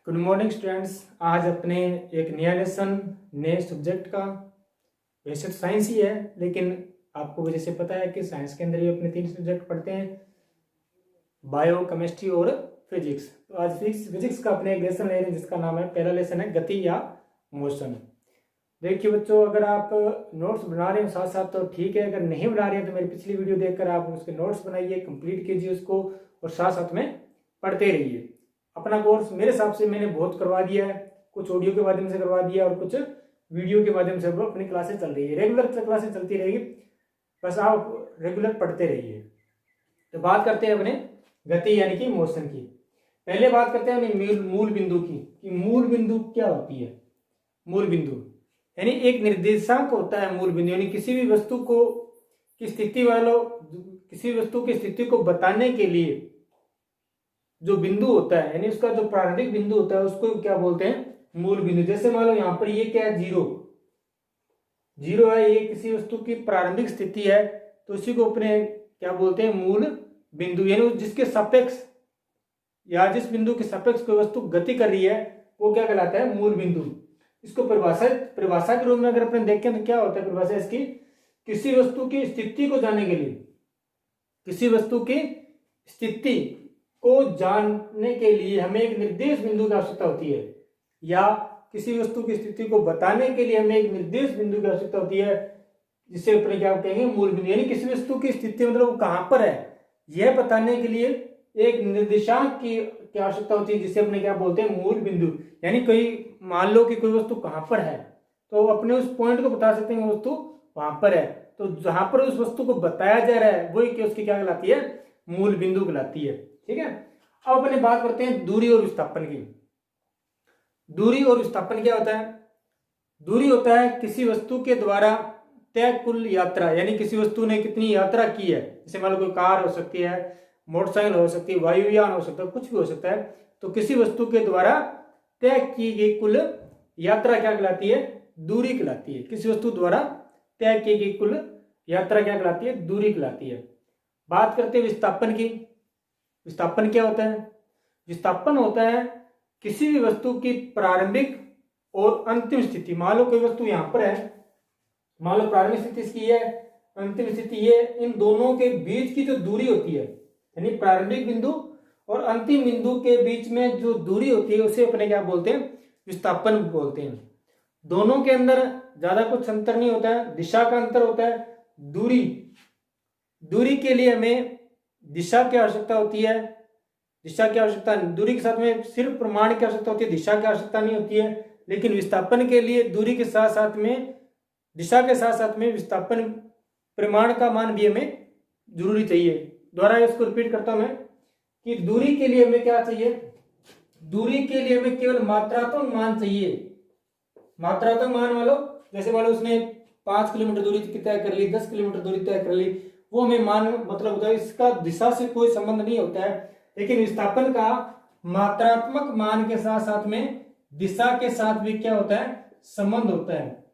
Good morning students. आज अपने एक नया लेसन नए सब्जेक्ट का, वैसे तो साइंस ही है लेकिन आपको जैसे पता है कि साइंस के अंदर ही अपने 3 सब्जेक्ट पढ़ते हैं, बायो, केमिस्ट्री और फिजिक्स। तो आज फिजिक्स का अपने एक लेसन ले रहे हैं जिसका नाम है, पहला लेसन है गति या मोशन। देखिए बच्चों, अगर आप नोट्स बना रहे हो साथ साथ तो ठीक है, अगर नहीं बना रहे हैं तो मेरी पिछली वीडियो देखकर आप उसके नोट्स बनाइए, कंप्लीट कीजिए उसको और साथ साथ में पढ़ते रहिए। अपना कोर्स मेरे हिसाब से मैंने बहुत करवा दिया है, कुछ ऑडियो के माध्यम से करवा दिया और कुछ वीडियो के माध्यम से अपनी क्लासेस चल रही है, रेगुलर क्लासेस चलती रहेगी, बस आप रेगुलर पढ़ते रहिए। तो बात करते हैं अपने गति यानी कि मोशन की। पहले बात करते हैं अपने मूल बिंदु की, कि मूल बिंदु क्या होती है। मूल बिंदु यानी एक निर्देशांक होता है। मूल बिंदु यानी किसी भी वस्तु को की स्थिति किसी वस्तु की स्थिति को बताने के लिए जो बिंदु होता है, यानी उसका जो प्रारंभिक बिंदु होता है उसको क्या बोलते हैं, मूल बिंदु। जैसे मान लो यहाँ पर ये क्या है, जीरो है, ये किसी वस्तु की प्रारंभिक स्थिति है, तो उसी को अपने क्या बोलते हैं, मूल बिंदु। यानी जिसके सापेक्ष या जिस बिंदु के सापेक्ष कोई वस्तु गति कर रही है वो क्या कहलाता है, मूल बिंदु। इसको परिभाषा के रूप में अगर अपन देखें तो क्या होता है परिभाषा इसकी, किसी वस्तु की स्थिति को जानने के लिए, किसी वस्तु की स्थिति को जानने के लिए हमें एक निर्देश बिंदु की आवश्यकता होती है, या किसी वस्तु की स्थिति को बताने के लिए हमें एक निर्देश बिंदु की आवश्यकता होती है, जिसे अपने क्या कहेंगे, मूल बिंदु। यानी किसी वस्तु की स्थिति मतलब वो कहां पर है यह बताने के लिए एक निर्देशांक की आवश्यकता होती है, जिसे अपने क्या बोलते हैं, मूल बिंदु। यानी कोई मान लो कि कोई वस्तु कहां पर है तो अपने उस पॉइंट को बता सकते हैं वस्तु वहां पर है, तो जहां पर उस वस्तु को बताया जा रहा है वही उसकी क्या कहलाती है, मूल बिंदु कहलाती है। ठीक है, अब अपने बात करते हैं दूरी और विस्थापन की। दूरी और विस्थापन क्या होता है, दूरी होता है किसी वस्तु के द्वारा तय कुल यात्रा, यानी किसी वस्तु ने कितनी यात्रा की है। जैसे मान लो कोई कार हो सकती है, मोटरसाइकिल हो सकती है, वायुयान हो सकता है, कुछ भी हो सकता है, तो किसी वस्तु के द्वारा तय की गई कुल यात्रा क्या कहलाती है, दूरी कहलाती है। किसी वस्तु द्वारा तय की गई कुल यात्रा क्या कहलाती है, दूरी कहलाती है। बात करते हैं विस्थापन की। विस्थापन क्या होता है, विस्थापन होता है किसी भी वस्तु की प्रारंभिक और अंतिम स्थिति। मान लो कोई वस्तु यहां पर है, मान लो प्रारंभिक स्थिति इसकी है, अंतिम स्थिति ये, इन दोनों के बीच की जो दूरी होती है, यानी प्रारंभिक बिंदु और अंतिम बिंदु के बीच में जो दूरी होती है उसे अपने क्या बोलते हैं, विस्थापन बोलते हैं। दोनों के अंदर ज्यादा कुछ अंतर नहीं होता है, दिशा का अंतर होता है। दूरी के लिए हमें दिशा की आवश्यकता होती है, दिशा की आवश्यकता, दूरी के साथ में सिर्फ प्रमाण की आवश्यकता होती है, दिशा की आवश्यकता नहीं होती है। लेकिन विस्थापन के लिए दूरी के साथ साथ में, दिशा के साथ साथ में विस्थापन प्रमाण का मान भी हमें जरूरी चाहिए। दोबारा इसको रिपीट करता हूं मैं, कि दूरी के लिए हमें क्या चाहिए, दूरी के लिए हमें केवल मात्रात्मक मान चाहिए। मात्रात्मक मान मान लो, जैसे मान लो उसने 5 किलोमीटर दूरी तय कर ली, 10 किलोमीटर दूरी तय कर ली, वो हमें मान मतलब होता है, इसका दिशा से कोई संबंध नहीं होता है। लेकिन विस्थापन का मात्रात्मक मान के साथ साथ में दिशा के साथ भी क्या होता है, संबंध होता है।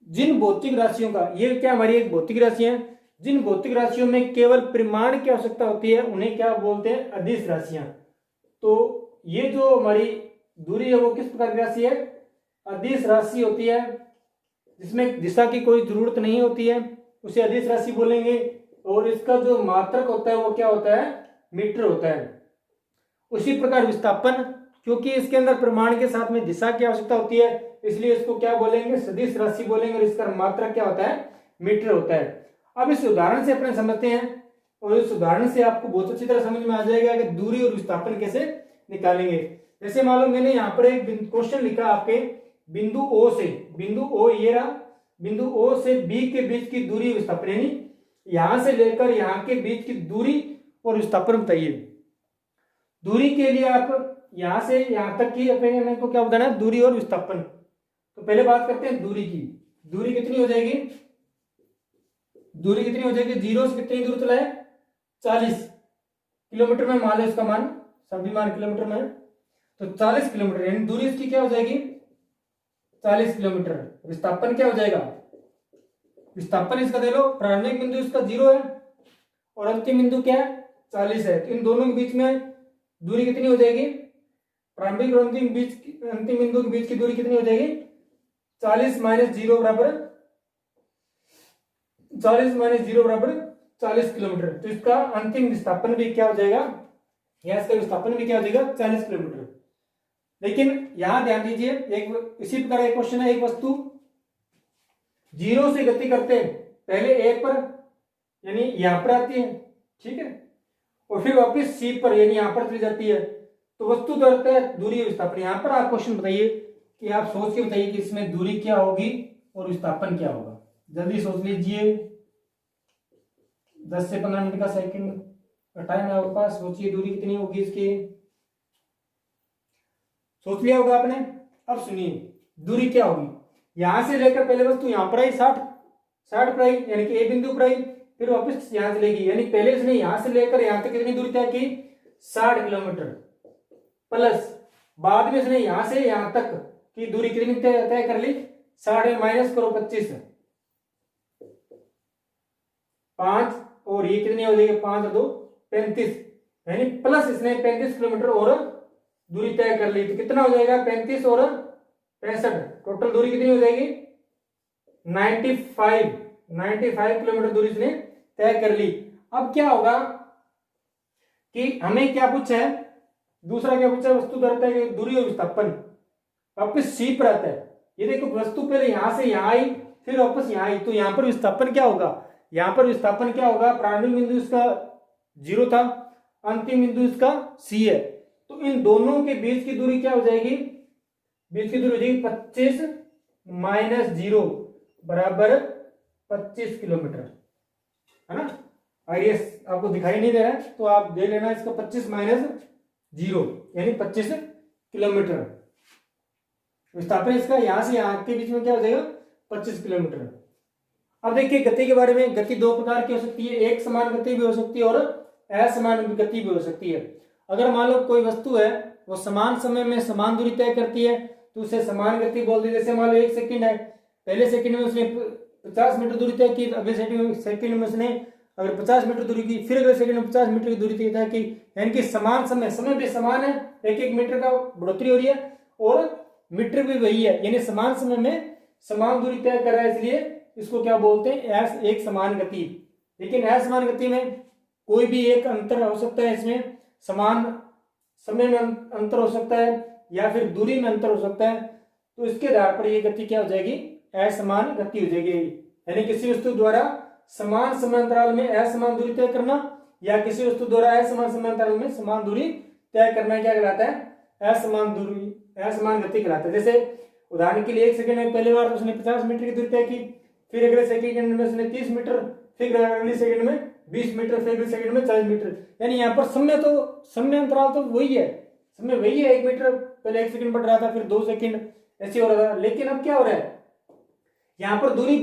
जिन भौतिक राशियों का, ये क्या हमारी एक भौतिक राशि है, जिन भौतिक राशियों में केवल परिमाण की आवश्यकता होती है उन्हें क्या बोलते हैं, अदिश राशियां। तो ये जो हमारी दूरी है वो किस प्रकार की राशि है, अदिश राशि होती है, जिसमें दिशा की कोई जरूरत नहीं होती है, उसे अदिश राशि बोलेंगे। और इसका जो मात्रक होता है वो क्या होता है, मीटर होता है। उसी प्रकार विस्थापन, क्योंकि इसके अंदर प्रमाण के साथ में दिशा की आवश्यकता होती है, इसलिए इसको क्या बोलेंगे, सदिश राशि बोलेंगे, और इसका मात्रक क्या होता है, मीटर होता है। अब इस उदाहरण से अपने समझते हैं, और इस उदाहरण से आपको बहुत अच्छी तरह समझ में आ जाएगा कि दूरी और विस्थापन कैसे निकालेंगे। जैसे मान लो मैंने यहाँ पर एक क्वेश्चन लिखा आपके, बिंदु ओ से, बिंदु ओ ये रहा, बिंदु ओ से बी के बीच की दूरी विस्थापन, यानी यहां से लेकर यहां के बीच की दूरी और विस्थापन बताइए। दूरी के लिए आप यहां से यहां तक की अपने को क्या बताना है, दूरी और विस्थापन। तो पहले बात करते हैं दूरी की। दूरी कितनी हो जाएगी, दूरी कितनी हो जाएगी, 0 से कितनी दूर चला है, 40 किलोमीटर में, मान लो इसका मान सभी मान किलोमीटर में, तो 40 किलोमीटर, यानी दूरी इसकी क्या हो जाएगी, 40 किलोमीटर। विस्थापन क्या हो जाएगा, विस्थापन इसका दे लो, प्रारंभिक बिंदु इसका 0 है और अंतिम बिंदु क्या है, 40 है, तो इन दोनों के बीच में दूरी कितनी हो जाएगी, प्रारंभिक और अंतिम बिंदु के बीच की दूरी कितनी हो जाएगी? 40 - 0 बराबर 40 किलोमीटर। तो इसका अंतिम विस्थापन भी क्या हो जाएगा, या इसका विस्थापन भी क्या हो जाएगा? 40 किलोमीटर। लेकिन यहां ध्यान दीजिए, एक इसी प्रकार एक क्वेश्चन है, एक वस्तु 0 से गति करते पहले ए पर यानी यहां पर आती है, ठीक है, और फिर वापस सी पर यानी यहां पर चली जाती है, तो वस्तु दौड़ता है दूरी और विस्थापन। यहां पर आप क्वेश्चन बताइए कि आप सोच के बताइए कि इसमें दूरी क्या होगी और विस्थापन क्या होगा। जल्दी सोच लीजिए, 10 से 15 मिनट का सेकंड का टाइम है आपके पास। सोचिए दूरी कितनी होगी इसकी, सोच लिया होगा आपने। अब सुनिए दूरी क्या होगी। यहां से लेकर पहले वस्तु यहां पर आई 60 पर आई यानी कि ए बिंदु पर आई, फिर वापस यहां चलेगी, यानी पहले इसने यहां से लेकर यहां तक कितनी दूरी तय की? 60 किलोमीटर, प्लस बाद में इसने यहां से यहां तक की दूरी कितनी तय कर ली? 60 माइनस करो 25, 5 और ये कितनी हो जाएगी? 5 और 2 35, यानी प्लस इसने 35 किलोमीटर और दूरी तय कर ली। तो कितना हो जाएगा? 35 और 65, टोटल दूरी कितनी हो जाएगी? 95 किलोमीटर दूरी इसने तय कर ली। अब क्या होगा कि हमें क्या पूछा है, दूसरा क्या पूछा है? वस्तु करता है दूरी और विस्थापन, वापस सी पर आता है। ये देखो वस्तु पहले यहां से यहां आई, फिर वापस यहां आई, तो यहां पर विस्थापन क्या होगा? यहां पर विस्थापन क्या होगा? प्रारंभिक बिंदु इसका 0 था, अंतिम बिंदु इसका सी है, तो इन दोनों के बीच की दूरी क्या हो जाएगी? बीच की दूरी हो जाएगी 25 माइनस 0 बराबर 25 किलोमीटर, है ना। अगर ये आपको दिखाई नहीं दे रहा है तो आप दे लेना इसका 25 माइनस 0 यानी 25 किलोमीटर। विस्थापन इसका यहां से यहां के बीच में क्या हो जाएगा? 25 किलोमीटर। अब देखिए गति के बारे में। गति दो प्रकार की हो सकती है, एक समान गति भी हो सकती है और असमान गति भी हो सकती है। अगर मान लो कोई वस्तु है वो समान समय में समान दूरी तय करती है तो उसे समान गति बोलते हैं। जैसे मान लो 1 सेकंड है, पहले सेकंड में उसने 50 मीटर दूरी तय की, अगले सेकंड में उसने अगर 50 मीटर दूरी की, फिर अगले सेकंड में 50 मीटर की दूरी तय की, यानी कि समान समय भी समान है, 1-1 मीटर का बढ़ोतरी हो रही है और मीटर भी वही है, यानी समान समय में समान दूरी तय कर रहा है, इसलिए इसको क्या बोलते हैं? एक समान गति। लेकिन असमान गति में कोई भी एक अंतर हो सकता है, इसमें समान समय में अंतर हो सकता है या फिर दूरी में अंतर हो सकता है, तो इसके आधार पर ये गति क्या हो जाएगी? असमान गति हो जाएगी। यानी किसी वस्तु द्वारा समान समय अंतराल में असमान दूरी तय करना या किसी वस्तु द्वारा असमान समय अंतराल में समान दूरी तय करना क्या कहलाता है? असमान गति कहलाता है। जैसे उदाहरण के लिए 1 सेकंड में पहली बार उसने 50 मीटर की दूरी तय की, फिर अगले सेकंड में उसने 30 मीटर, फिर अगले सेकंड में 20 मीटर, फिर अगले सेकंड में 40 मीटर, यानी यहाँ पर समय अंतराल तो वही है, समय वही है, 1 मीटर पहले 1 सेकंड बढ़ रहा था, फिर 2 सेकंड ऐसे हो रहा था। लेकिन अब क्या हो रहा है? यहाँ पर दूरी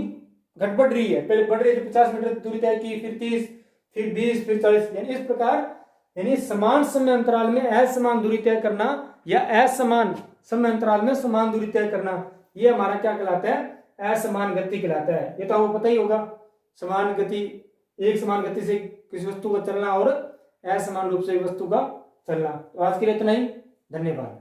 घट बढ़ रही है, पहले बढ़ रही थी 50 मीटर दूरी तय की, फिर 30, फिर 20, फिर 40, यानी इस प्रकार यानी समान समय अंतराल में असमान दूरी तय करना या असमान समय अंतराल में समान दूरी तय करना, ये हमारा क्या कहलाता है? असमान गति कहलाता है। ये तो आपको पता ही होगा, समान गति, एक समान गति से किसी वस्तु का चलना और असमान रूप से वस्तु का चलना। तो आज के लिए इतना ही, धन्यवाद।